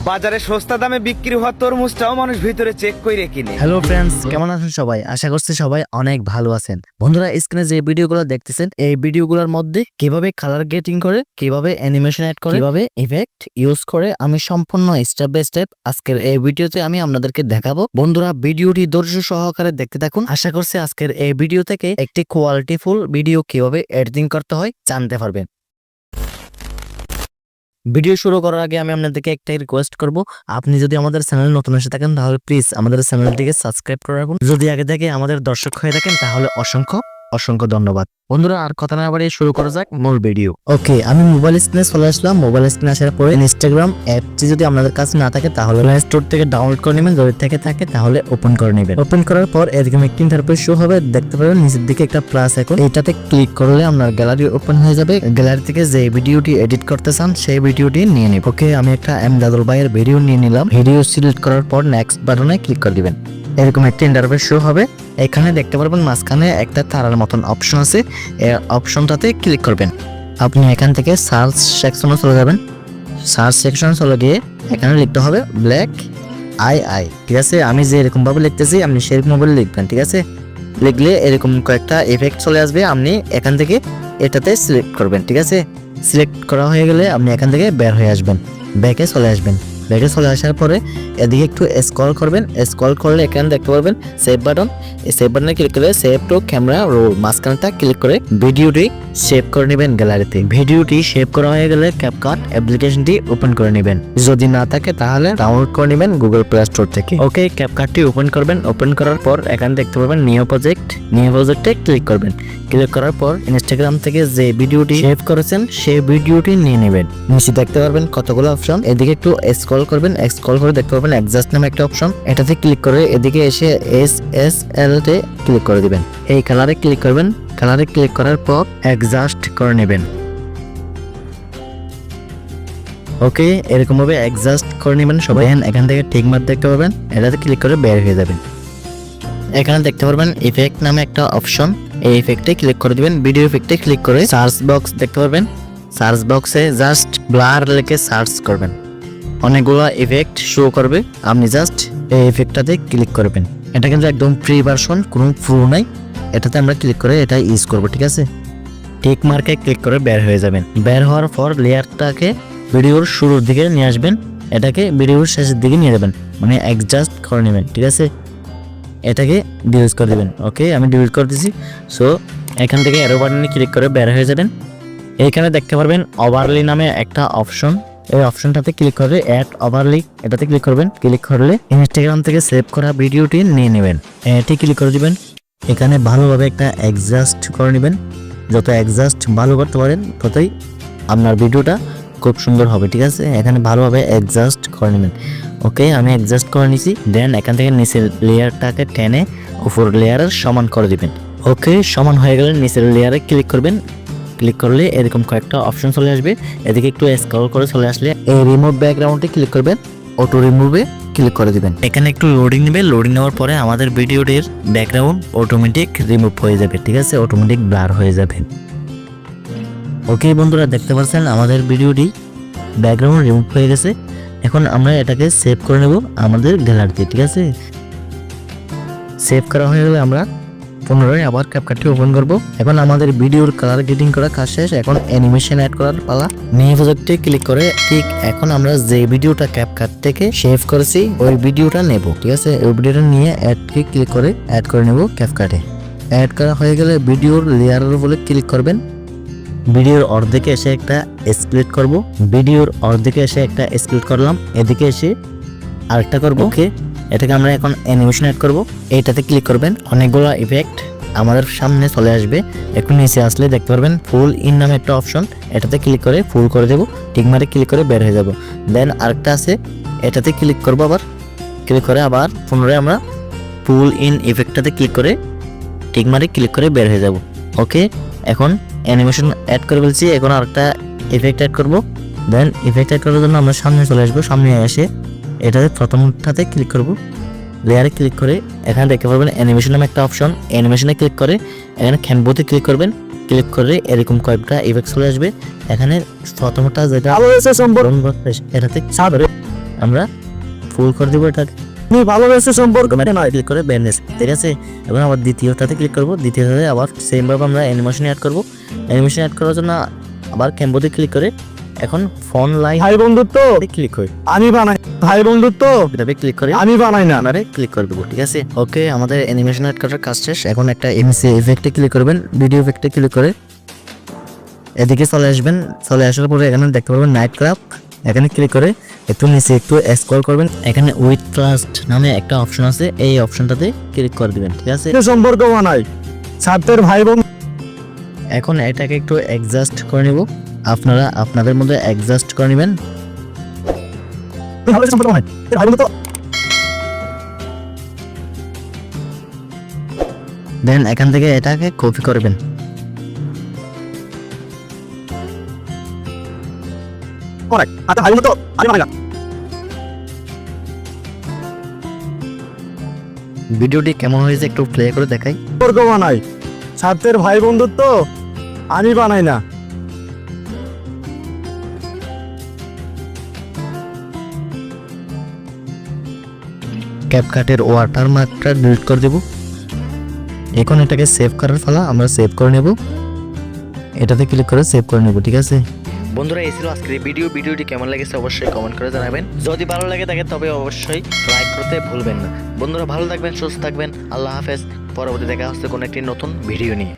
বাজারে সস্তা দামে বিক্রি হওয়া তরমুজটাও মানুষ ভিতরে চেক করে কিনে। হ্যালো ফ্রেন্ডস, কেমন আছেন সবাই? আশা করছি সবাই অনেক ভালো আছেন। বন্ধুরা, স্ক্রিনে যে ভিডিওগুলো দেখতেছেন এই ভিডিওগুলোর মধ্যে কিভাবে কালার গ্রেডিং করে, কিভাবে অ্যানিমেশন অ্যাড করে, কিভাবে ইফেক্ট ইউজ করে আমি সম্পূর্ণ স্টেপ বাই স্টেপ আজকের এই ভিডিওতে আমি আপনাদেরকে দেখাবো। বন্ধুরা, ভিডিওটি ধৈর্য সহকারে দেখতে থাকুন। আশা করছি আজকের এই ভিডিও থেকে একটি কোয়ালিটিফুল ভিডিও কিভাবে এডিটিং করতে হয় জানতে পারবেন। ভিডিও শুরু করার আগে আমি আপনাদেরকে একটাই রিকোয়েস্ট করব, আপনি যদি আমাদের চ্যানেলে নতুন এসে থাকেন তাহলে প্লিজ আমাদের চ্যানেলটিকে সাবস্ক্রাইব করে রাখুন। যদি আগে থেকে আমাদের দর্শক হয়ে থাকেন তাহলে অসংখ্য অসংখ্য ধন্যবাদ। বন্ধুরা, আর কথা না বাড়িয়ে শুরু করা যাক মূল ভিডিও। ওকে, আমি মোবাইল স্ক্রিনে চলে আসলাম। মোবাইল স্ক্রিনে আসার পরে ইনস্টাগ্রাম অ্যাপটি যদি আপনাদের কাছে না থাকে তাহলে প্লে স্টোর থেকে ডাউনলোড করে নেবেন, যদি থেকে থাকে তাহলে ওপেন করে নেবেন। ওপেন করার পর এরকম একটি ইন্টারফেস শো হবে, দেখতে পাবেন নিচের দিকে একটা প্লাস আইকন, এইটাতে ক্লিক করলে আপনার গ্যালারি ওপেন হয়ে যাবে। গ্যালারি থেকে যে ভিডিওটি এডিট করতে চান সেই ভিডিওটি নিয়ে নিন। ওকে, আমি একটা দাদুল ভাইয়ের ভিডিও নিয়ে নিলাম। ভিডিও সিলেক্ট করার পর নেক্সট বাটনে ক্লিক করে দিবেন। এরকম একটা ইন্টারফেস শো হবে। এখানে দেখতে পারবেন মাঝখানে একটা তারার মতন অপশন আছে, এই অপশনটাতে ক্লিক করবেন। আপনি এখান থেকে সার্চ সেকশনে চলে যাবেন। সার্চ সেকশনে চলে গিয়ে এখানে লিখতে হবে ব্ল্যাক আই, ঠিক আছে? আমি যে এরকম ভাবে লিখতেছি আপনি সেরকম ভাবে লিখবেন, ঠিক আছে? লিখলে এরকম কয়েকটা এফেক্ট চলে আসবে, আপনি এখান থেকে এটাতে সিলেক্ট করবেন, ঠিক আছে? সিলেক্ট করা হয়ে গেলে আপনি এখান থেকে বের হয়ে আসবেন, ব্যাকে চলে আসবেন। ব্যাকে চলে আসার পরে এদিকে একটু স্ক্রল করবেন। স্ক্রল করলে এখানে দেখতে পারবেন সেভ বাটন। এই সেভ বাটনে ক্লিক করে সেভ টু ক্যামেরা রোল মাঝখানটা ক্লিক করে ভিডিওটি সেভ করে নেবেন গ্যালারিতে। ভিডিওটি সেভ করা হয়ে গেলে ক্যাপকাট অ্যাপ্লিকেশনটি ওপেন করে নেবেন। যদি না থাকে তাহলে ডাউনলোড করে নেবেন গুগল প্লে স্টোর থেকে। ওকে, ক্যাপকাটটি ওপেন করবেন। ওপেন করার পর এখানে দেখতে পারবেন নিউ প্রজেক্টে ক্লিক করবেন। ক্লিক করার পর ইনস্টাগ্রাম থেকে যে ভিডিওটি সেভ করেছেন সেই ভিডিওটি নিয়ে নেবেন। নিচে দেখতে পারবেন কতগুলো অপশন, এদিকে একটু স্ক্রল করবেন। স্ক্রল করে দেখতে পারবেন অ্যাডজাস্ট নামে একটা অপশন, এটাতে ক্লিক করে এদিকে এসে SSL তে ক্লিক করে দিবেন। এই কালারে ক্লিক করবেন। কালারে ক্লিক করার পর অ্যাডজাস্ট করে নেবেন। ওকে, এরকম ভাবে অ্যাডজাস্ট করে নেবেন সবাই। এখান থেকে ঠিক মার্ক দেখতে পাবেন, এটাতে ক্লিক করে বের হয়ে যাবেন। এখানে দেখতে পারবেন ইফেক্ট নামে একটা অপশন, এই ইফেক্টে ক্লিক করে দিবেন। ভিডিও ইফেক্টে ক্লিক করে সার্চ বক্স দেখতে পারবেন, সার্চ বক্সে জাস্ট ব্লার লিখে সার্চ করবেন। অনেকগুলো ইফেক্ট শো করবে, আপনি জাস্ট এই ইফেক্টটাতে ক্লিক করবেন। এটা কিন্তু একদম ফ্রি ভার্সন, কোনো প্রো নাই। এটাতে আমরা ক্লিক করে এটা ইউজ করব, ঠিক আছে? টিক মার্কে ক্লিক করে বের হয়ে যাবেন। বের হওয়ার পর লেয়ারটাকে ভিডিওর শুরুর দিকে নিয়ে আসবেন, এটাকে ভিডিওর শেষের দিকে নিয়ে যাবেন, মানে অ্যাডজাস্ট করে নেবেন, ঠিক আছে? এটাকে ডিলিট করে দিবেন। ওকে, আমি ডিলিট করে দিছি। সো এখান থেকে অ্যারো বাটনে ক্লিক করে বের হয়ে যাবেন। এইখানে দেখতে পারবেন ওভারলি নামে একটা অপশন, এই অপশনটাতে ক্লিক করে অ্যাড ওভারলি, এটাতে ক্লিক করবেন। ক্লিক করলে ইনস্টাগ্রাম থেকে সেভ করা ভিডিওটি নিয়ে নেবেন, এটি ক্লিক করে দিবেন। এখানে ভালোভাবে একটা অ্যাডজাস্ট করে নেবেন। যত অ্যাডজাস্ট ভালো করতে পারেন ততই আপনার ভিডিওটা খুব সুন্দর হবে, ঠিক আছে? এখানে ভালোভাবে অ্যাডজাস্ট করে নেবেন। ওকে, আমি অ্যাডজাস্ট করে নিছি। দেন এখান থেকে নিচের লেয়ারটাকে টেনে উপর লেয়ারের সমান করে দিবেন। ওকে, সমান হয়ে গেলে নিচের লেয়ারে ক্লিক করবেন। ক্লিক করলে এরকম কয়েকটা অপশন চলে আসবে, এদিকে একটু স্ক্রল করে চলে আসলে এই রিমুভ ব্যাকগ্রাউন্ডে ক্লিক করবেন, অটো রিমুভে ক্লিক করে দিবেন। এখানে একটু লোডিং নেবে, লোডিং নেওয়ার পরে আমাদের ভিডিওটির ব্যাকগ্রাউন্ড অটোমেটিক রিমুভ হয়ে যাবে, ঠিক আছে? অটোমেটিক ব্লার হয়ে যাবে। ওকে বন্ধুরা, দেখতে পাচ্ছেন আমাদের ভিডিওটি ব্যাকগ্রাউন্ড রিমুভ হয়ে গেছে। এখন আমরা এটাকে সেভ করে নেব আমাদের গ্যালারিতে, ঠিক আছে? সেভ করা হয়ে গেলে আমরা পুনরায় আবার ক্যাপকাটটি ওপেন করব। এখন আমাদের ভিডিওর কালার গ্রেডিং করা কাজ শেষ, এখন অ্যানিমেশন অ্যাড করার পালা। নিউ প্রজেক্টে ক্লিক করে ঠিক এখন আমরা যে ভিডিওটা ক্যাপকাট থেকে সেভ করেছি ওই ভিডিওটা নেব, ঠিক আছে? ওই ভিডিওটা নিয়ে অ্যাডকে ক্লিক করে অ্যাড করে নেব ক্যাপকাটে। অ্যাড করা হয়ে গেলে ভিডিওর লেয়ারের উপরে ক্লিক করবেন। ভিডিওর অর্ধেকে এসে একটা স্প্লিট করব, ভিডিওর অর্ধেকে এসে একটা স্প্লিট করলাম, এদিকে এসে আরেকটা করব। ওকে, এটাকে আমরা এখন অ্যানিমেশন অ্যাড করব। এইটাতে ক্লিক করবেন, অনেকগুলো ইফেক্ট আমাদের সামনে চলে আসবে। একটু নিচে আসলে দেখতে পারবেন ফুল ইন নামে একটা অপশন, এটাতে ক্লিক করে ফুল করে দেবো। ঠিক মারে ক্লিক করে বের হয়ে যাব। দেন আরেকটা আছে, এটাতে ক্লিক করবো, আবার ক্লিক করে আবার পুনরায় আমরা ফুল ইন ইফেক্টটাতে ক্লিক করে ঠিক মারে ক্লিক করে বের হয়ে যাব। ওকে, এখন অ্যানিমেশন অ্যাড করে বলছি, এখন আরেকটা ইফেক্ট অ্যাড করব। দেন ইফেক্ট অ্যাড করার জন্য আমরা সামনে চলে আসবো। সামনে এসে এটাতে প্রথমটাতে ক্লিক করব, লেয়ারে ক্লিক করে এখানে দেখতে পারবেন অ্যানিমেশন নামে একটা অপশন, অ্যানিমেশনে ক্লিক করে এখানে ক্যানভাতে ক্লিক করবেন। ক্লিক করে এরকম কয়েকটা ইফেক্ট চলে আসবে। এখানে প্রথমটা যেটা এটাতে আমরা ফুল করে দেবো এটাকে। তুমি ভালোবেসে সম্পর্ক মেটে নয় ক্লিক করে ব্যান্ডেজ, ঠিক আছে। এবার আবার দ্বিতীয়টাতে ক্লিক করবো, দ্বিতীয়টাতে আবার সেম ভাবে আমরা অ্যানিমেশন অ্যাড করবো। অ্যানিমেশন অ্যাড করার জন্য আবার ক্যাম্বোতে ক্লিক করে এখন ফোন লাইন ভাই বন্ধুত্ব ক্লিক করি, আমি বানাই, ভাই বন্ধুত্ব এটাতে ক্লিক করে আমি বানাই না। আপনারে ক্লিক করে দেবো, ঠিক আছে। ওকে, আমাদের অ্যানিমেশন অ্যাড করার কাজ শেষ। এখন একটা এমসি ইফেক্টে ক্লিক করবেন, ভিডিও ইফেক্টে ক্লিক করে এদিকে চলে আসবেন। চলে আসার পরে এখানে দেখতে পারবেন নাইট ক্রাফট, এখানে ক্লিক করে একটু নিচে একটু স্ক্রল করবেন। এখানে উইথ ট্রাস্ট নামে একটা অপশন আছে, এই অপশনটাতে ক্লিক করে দিবেন, ঠিক আছে। সম্পর্ক বানাই, ছাত্রের ভাই বন্ধু এখন এটাকে একটু অ্যাডজাস্ট করে নেব, আপনারা আপনাদের মধ্যে অ্যাডজাস্ট করে নেবেন। ভালোবেসে সম্পর্ক বানাই, ভাই বন্ধুত্ব দেন এখান থেকে এটাকে কপি করবেন। বানাই, আচ্ছা ভাই বন্ধুত্ব আমি বানাই না। ভিডিওটি কেমন হয়েছে একটু প্লে করে দেখাই। সম্পর্ক বানাই, ছাত্রের ভাই বন্ধুত্ব আমি বানাই না। ক্যাপকাটের ওয়াটারমার্কটা ডিলিট করে দেব। এখন এটাকে সেভ করার ফলে আমরা সেভ করে নেব, এটাতে ক্লিক করে সেভ করে নেব, ঠিক আছে। বন্ধুরা, এই ছিল আজকের ভিডিওটি কেমন লেগেছে অবশ্যই কমেন্ট করে জানাবেন। যদি ভালো লাগে থাকে তবে অবশ্যই লাইক করতে ভুলবেন না। বন্ধুরা ভালো থাকবেন, সুস্থ থাকবেন, আল্লাহ হাফেজ। পরবর্তী দেখা হচ্ছে কোনো একটি নতুন ভিডিও নিয়ে।